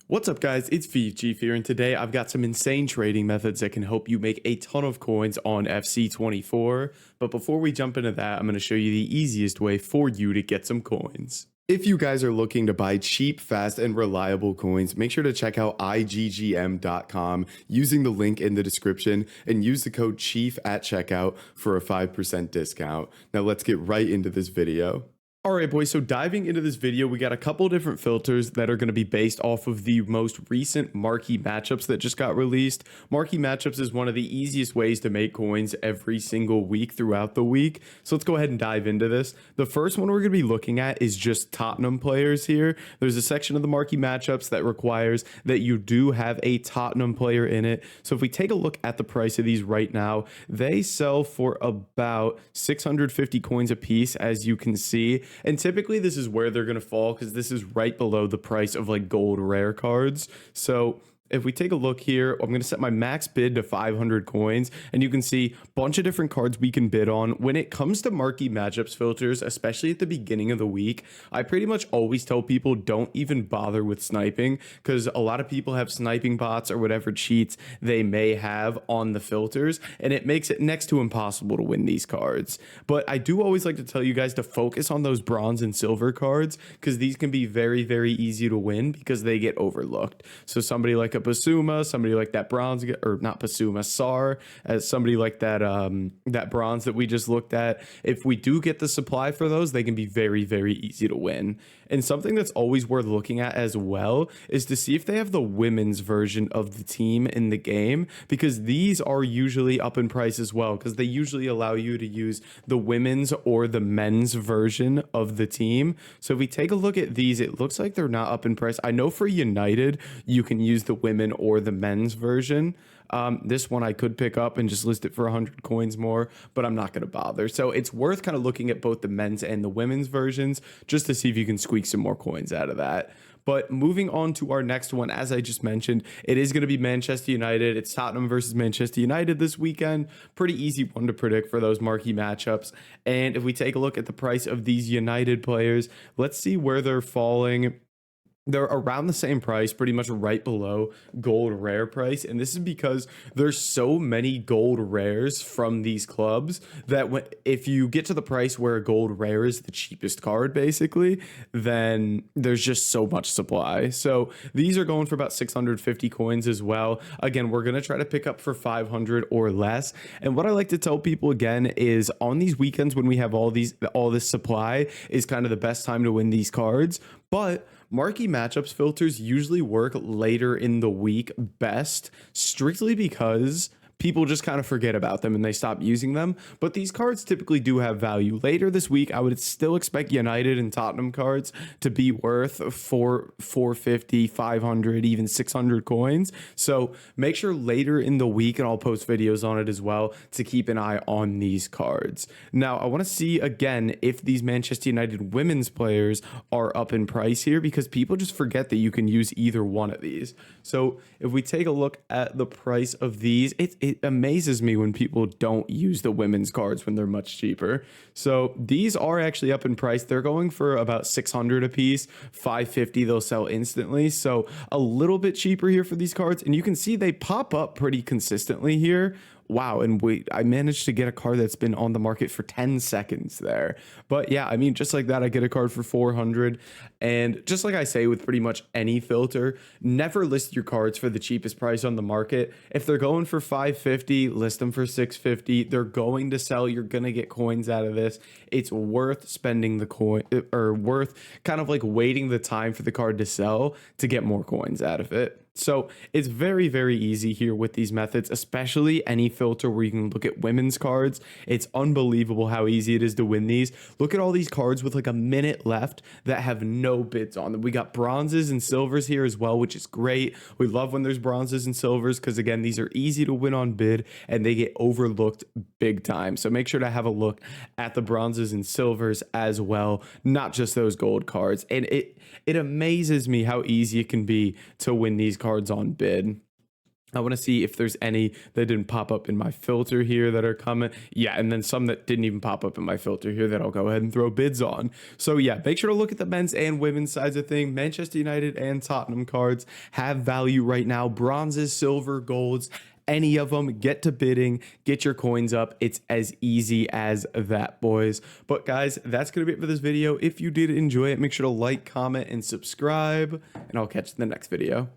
What's up guys, it's Eafc here, and today I've got some insane trading methods that can help you make a ton of coins on FC24. But before we jump into that, I'm going to show you the easiest way for you to get some coins. If you guys are looking to buy cheap, fast, and reliable coins, make sure to check out iggm.com using the link in the description and use the code CHIEF at checkout for a 5% discount. Now let's get right into this video. Alright boys, so diving into this video, we got a couple different filters that are going to be based off of the most recent marquee matchups that just got released. Marquee matchups is one of the easiest ways to make coins every single week throughout the week. So let's go ahead and dive into this. The first one we're going to be looking at is just Tottenham players here. There's a section of the marquee matchups that requires that you do have a Tottenham player in it. So if we take a look at the price of these right now, they sell for about 650 coins a piece, as you can see. And typically this is where they're going to fall because this is right below the price of like gold rare cards. So if we take a look here, I'm going to set my max bid to 500 coins, and you can see a bunch of different cards we can bid on. When it comes to marquee matchups filters, especially at the beginning of the week, I pretty much always tell people don't even bother with sniping, because a lot of people have sniping bots or whatever cheats they may have on the filters, and it makes it next to impossible to win these cards. But I do always like to tell you guys to focus on those bronze and silver cards, because these can be very, very easy to win because they get overlooked. So somebody like a Basuma, somebody like that bronze, or not Basuma, Sar, as somebody like that that bronze that we just looked at. If we do get the supply for those, they can be very, very easy to win. And something that's always worth looking at as well is to see if they have the women's version of the team in the game, because these are usually up in price as well, because they usually allow you to use the women's or the men's version of the team. So if we take a look at these, it looks like they're not up in price. I know for United, you can use the women or the men's version. This one I could pick up and just list it for 100 coins more, but I'm not going to bother. So it's worth kind of looking at both the men's and the women's versions just to see if you can squeak some more coins out of that. But moving on to our next one, as I just mentioned, it is going to be Manchester United. It's Tottenham versus Manchester United this weekend. Pretty easy one to predict for those marquee matchups. And if we take a look at the price of these United players, let's see where they're falling. They're around the same price, pretty much right below gold rare price. And this is because there's so many gold rares from these clubs that if you get to the price where a gold rare is the cheapest card, basically, then there's just so much supply. So these are going for about 650 coins as well. Again, we're going to try to pick up for 500 or less. And what I like to tell people again is on these weekends when we have all this supply is kind of the best time to win these cards. But marquee matchups filters usually work later in the week best, strictly because people just kind of forget about them and they stop using them. But these cards typically do have value. Later this week, I would still expect United and Tottenham cards to be worth 450, 500, even 600 coins. So make sure later in the week, and I'll post videos on it as well, to keep an eye on these cards. Now, I want to see again if these Manchester United women's players are up in price here, because people just forget that you can use either one of these. So if we take a look at the price of these, it amazes me when people don't use the women's cards when they're much cheaper. So these are actually up in price. They're going for about 600 a piece, 550 they'll sell instantly. So a little bit cheaper here for these cards. And you can see they pop up pretty consistently here. Wow, and I managed to get a card that's been on the market for 10 seconds there. But yeah, I mean, just like that, I get a card for 400. And just like I say with pretty much any filter, never list your cards for the cheapest price on the market. If they're going for 550, list them for 650. They're going to sell. You're going to get coins out of this. It's worth spending the coin, or worth kind of like waiting the time for the card to sell to get more coins out of it. So it's very, very easy here with these methods, especially any filter where you can look at women's cards. It's unbelievable how easy it is to win these. Look at all these cards with like a minute left that have no bids on them. We got bronzes and silvers here as well, which is great. We love when there's bronzes and silvers because, again, these are easy to win on bid and they get overlooked big time. So make sure to have a look at the bronzes and silvers as well, not just those gold cards. And it amazes me how easy it can be to win these cards on bid. I want to see if there's any that didn't pop up in my filter here that are coming. Yeah, and then some that didn't even pop up in my filter here that I'll go ahead and throw bids on. So yeah, make sure to look at the men's and women's sides of thing. Manchester United and Tottenham cards have value right now. Bronzes, silver, golds, any of them, get to bidding, get your coins up. It's as easy as that, boys. But guys, that's going to be it for this video. If you did enjoy it, make sure to like, comment, and subscribe, and I'll catch you in the next video.